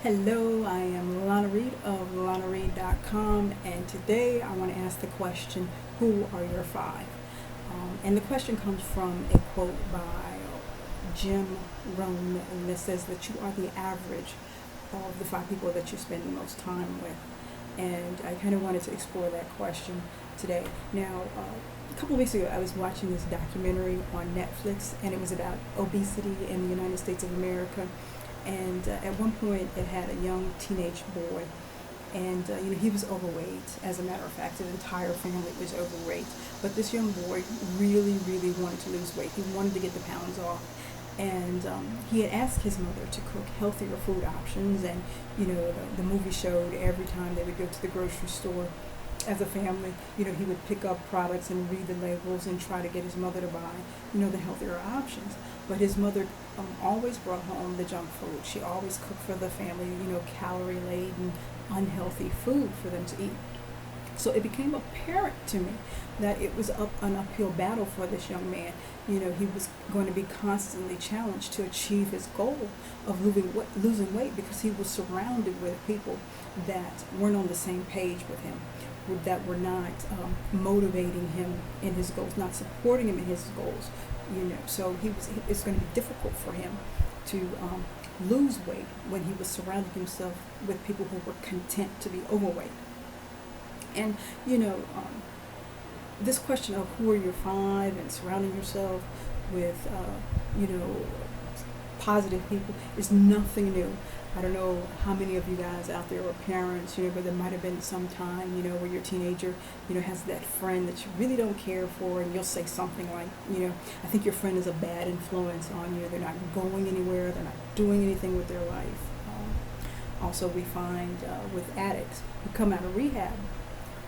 Hello, I am Lana Reid of LanaReid.com, and today I want to ask the question, who are your five? And the question comes from a quote by Jim Rohn, and this says that you are the average of the five people that you spend the most time with. And I kind of wanted to explore that question today. Now, a couple of weeks ago, I was watching this documentary on Netflix, and it was about obesity in the United States of America. And at one point, it had a young teenage boy, and he was overweight. As a matter of fact, his entire family was overweight. But this young boy really, really wanted to lose weight. He wanted to get the pounds off, and he had asked his mother to cook healthier food options. And the movie showed every time they would go to the grocery store as a family, he would pick up products and read the labels and try to get his mother to buy, the healthier options. But his mother always brought home the junk food. She always cooked for the family, calorie-laden, unhealthy food for them to eat. So it became apparent to me that it was an uphill battle for this young man. He was going to be constantly challenged to achieve his goal of losing weight because he was surrounded with people that weren't on the same page with him, that were not motivating him in his goals, not supporting him in his goals. So it's going to be difficult for him to lose weight when he was surrounding himself with people who were content to be overweight. And this question of who are your five and surrounding yourself with positive people is nothing new. I don't know how many of you guys out there are parents, but there might have been some time, where your teenager, has that friend that you really don't care for, and you'll say something like, I think your friend is a bad influence on you. They're not going anywhere. They're not doing anything with their life. Also, we find with addicts who come out of rehab,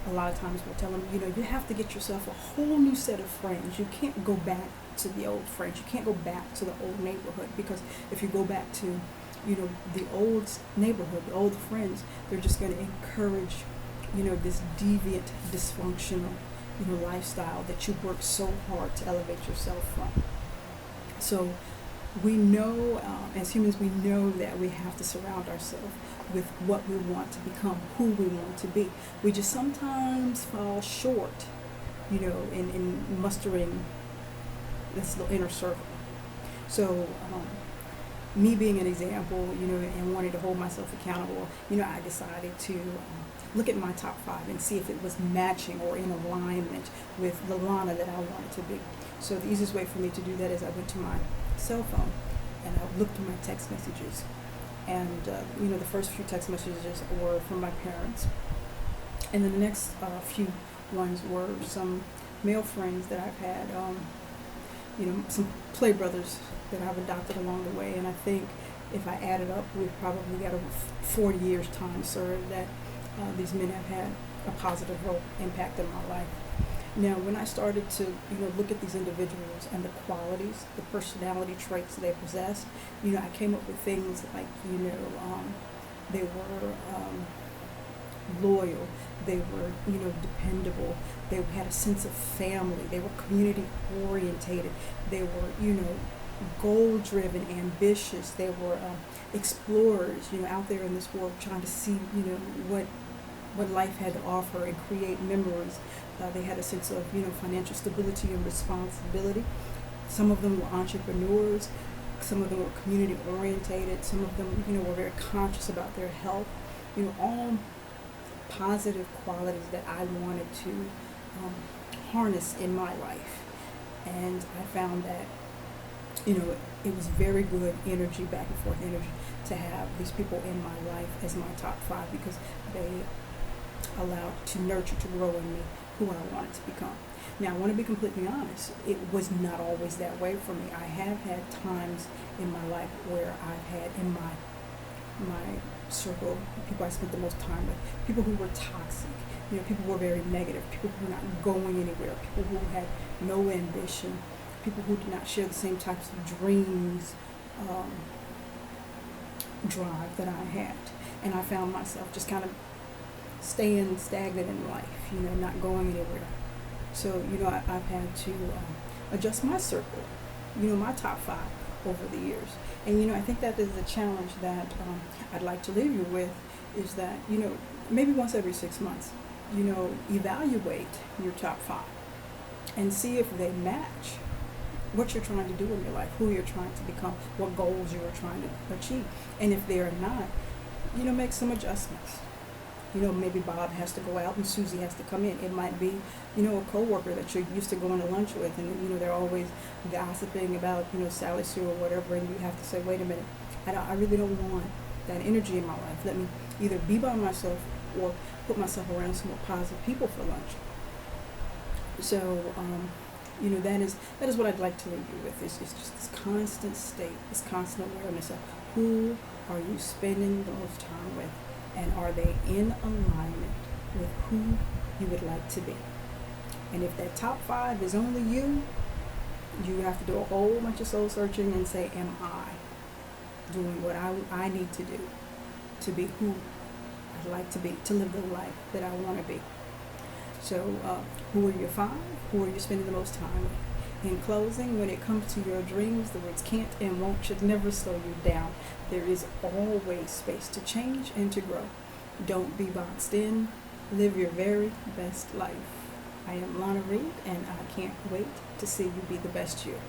a lot of times we'll tell them, you have to get yourself a whole new set of friends. You can't go back to the old friends. You can't go back to the old neighborhood, because if you go back to the old neighborhood, the old friends, they're just going to encourage, this deviant, dysfunctional, lifestyle that you work so hard to elevate yourself from. So we know, as humans, we know that we have to surround ourselves with what we want to become, who we want to be. We just sometimes fall short, in mustering this little inner circle. So, me being an example, and wanting to hold myself accountable, I decided to look at my top five and see if it was matching or in alignment with the Lana that I wanted to be. So the easiest way for me to do that is I went to my cell phone and I looked through my text messages. And, the first few text messages were from my parents. And then the next few ones were some male friends that I've had, some play brothers that I've adopted along the way. And I think if I added up, we've probably got over 40 years time served that these men have had a positive impact in my life. Now, when I started to, look at these individuals and the qualities, the personality traits they possess, I came up with things like, they were loyal, they were, dependable, they had a sense of family, they were community orientated, they were, goal-driven, ambitious, they were explorers, out there in this world trying to see, what life had to offer and create memories. They had a sense of, financial stability and responsibility. Some of them were entrepreneurs. Some of them were community orientated. Some of them, were very conscious about their health. All positive qualities that I wanted to harness in my life. And I found that, it was very good energy, back and forth energy, to have these people in my life as my top five, because they allowed to nurture, to grow in me who I wanted to become. Now, I want to be completely honest. It was not always that way for me. I have had times in my life where I've had in my circle, people I spent the most time with, people who were toxic, people who were very negative, people who were not going anywhere, people who had no ambition, people who did not share the same types of dreams, drive that I had. And I found myself just kind of staying stagnant in life, not going anywhere. So, I've had to adjust my circle, my top five, over the years. And I think that is the challenge that I'd like to leave you with, is that maybe once every 6 months, evaluate your top 5 and see if they match what you're trying to do in your life, who you're trying to become, what goals you are trying to achieve. And if they are not, make some adjustments. Maybe Bob has to go out and Susie has to come in. It might be, a coworker that you're used to going to lunch with, and they're always gossiping about, Sally Sue or whatever, and you have to say, wait a minute, I really don't want that energy in my life. Let me either be by myself or put myself around some more positive people for lunch. So, that is what I'd like to leave you with. It's just this constant state, this constant awareness of who are you spending the most time with, and are they in alignment with who you would like to be. And if that top 5 is only you have to do a whole bunch of soul searching and say, am I doing what I need to do to be who I'd like to be, to live the life that I want to be. So who are your 5? Who are you spending the most time with? In closing, when it comes to your dreams, the words can't and won't should never slow you down. There is always space to change and to grow. Don't be boxed in. Live your very best life. I am Lana Reid, and I can't wait to see you be the best you.